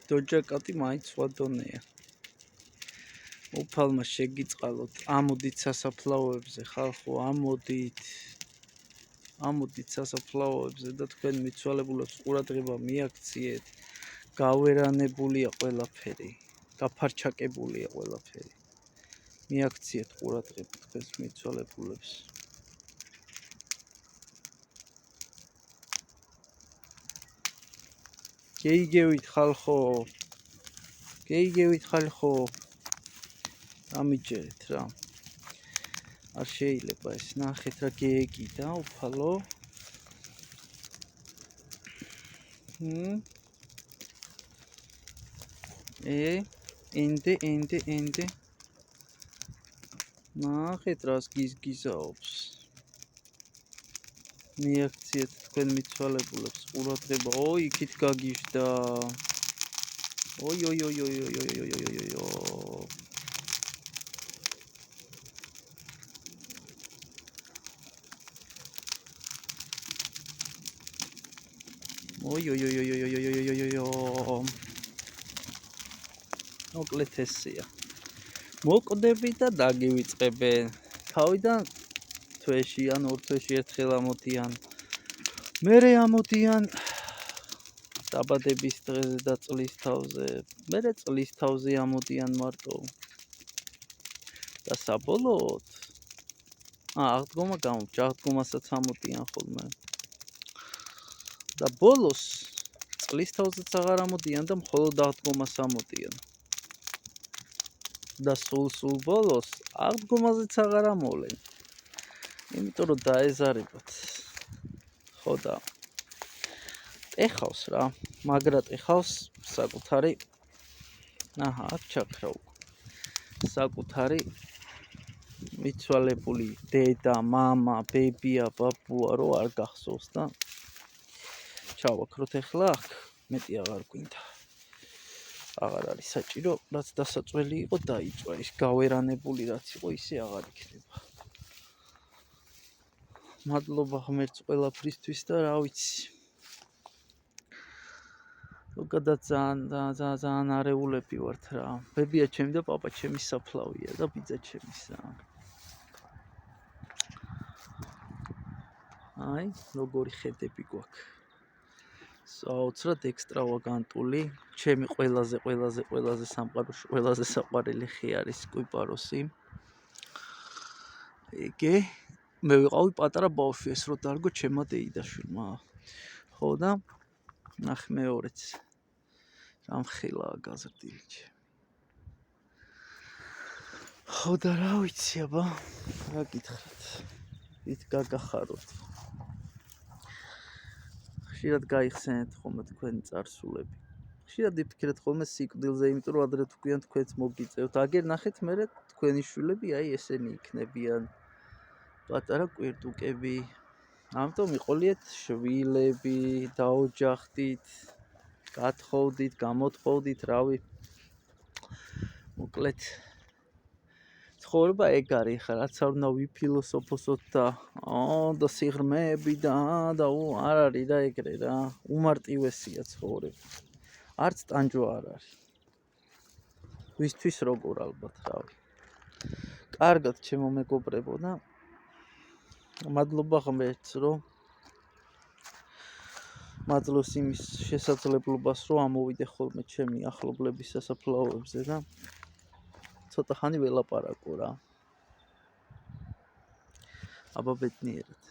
დოჯაკატი მაინც სხვა დონეა. უფალმა შეგიწყალოთ, ამოდით სასაფლაოებზე ხალხო, ამოდით სასაფლაოებზე და თქვენ მიცვალებულებს ყურადღება მიაქციეთ. გავერანებულია ყველაფერი, გაფარჩაკებულია ყველაფერი. მიაქციეთ ყურადღება თქვენს მიცვალებულებს. გეიგევით ხალხო, ამიჯერეთ რა. არ შეიძლება ეს, ნახეთ რა გეეკიდა უფალო. ენდე. ნახეთ რას გიზგიზაობს. მიაქციეთ თქვენ მიცვალებულებს ყურადღება. ოი, იქით გაგიჟდა. ოი. მოკლედ ესეა. მოკვდები და დაგივიწყებენ. თავიდან თვეში ან ორ თვეში ერთხელ ამოდიან. მერე ამოდიან დაბადების დღეზე და წლის თავზე. მერე წლის თავზე ამოდიან მარტო. და საბოლოოდ აღდგომა გამოვჭა, აღდგომასაც ამოდიან ხოლმე. და ბოლოს წლის თავზეც აღარ ამოდიან და მხოლოდ აღდგომას ამოდიან. და სულ ბოლოს აღდგომაზეც აღარ ამოვლენ. იმიტომ რომ დაეზარებათ. ხო და ეხავს რა, მაგრად ეხავს საკუთარი აქ ჩაქრა უკვე. საკუთარი მიცვალებული დედა, მამა, ბებია, ბაბუა რო არ გახსოვს და ჩავაქროთ ახლა აქ, მეტი აღარ გვინდა. აღარ არის საჭირო, რაც დასაწველი იყო დაიწვა, ის გავერანებული რაც იყო ისე აღარ იქნება. მადლობა ღმერთს ყველაფრისთვის და რა ვიცი. ზოგადად ძალიან არეულები ვართ რა. ბებია ჩემი და პაპა ჩემი საფლავია და ბიძა ჩემისა. აი, როგორი ხედები გვაქვს. საოცრად ექსტრავაგანტული, ჩემი ყველაზე სამყაროში ყველაზე საყვარელი ხე არის კვიპაროსი. ეგე მე ვიყავი პატარა ბავშვი, ეს რო დარგო ჩემმა დეიდაშვილმა. ხო და ნახე მეორეც. რამხილაა გაზრდილი ჩემი. ხო და რა ვიცი აბა, რა გითხრათ. ვით გაგახაროთ. ხშირად გაიხსენეთ ხოლმე თქვენი წარსულები. ხშირად იფიქრეთ ხოლმე სიკვდილზე, იმიტომ რომ ადრე თუ გვიან თქვენც მოგიწევთ. აგერ ნახეთ მერე თქვენი შვილები აი ესენი იქნებიან. პატარა კვირტუკები. ამიტომ იყოლიეთ შვილები, დაოჯახდით, გათხოვდით, გამოთხოვდით, რავი. მოკლედ ცხოვრება ეგ არის ხა, რაც არ უნდა ვიფილოსოფოსოთ და და სიღრმეები და არ არის რა ეგრე რა. უმარტივესია ცხოვრება. არც ტანჯვა არ არის. ვისთვის როგორ ალბათ, რავი. კარგად ჩემო მეგობრებო და მადლობა ღმერთს, რომ მადლობს იმის შესაძლებლობას, რომ ამოვიდე ხოლმე ჩემი ახლობლების სასაფლაოებზე და ცოტა ხანი ველაპარაკო რა. აბა ბედნიერად.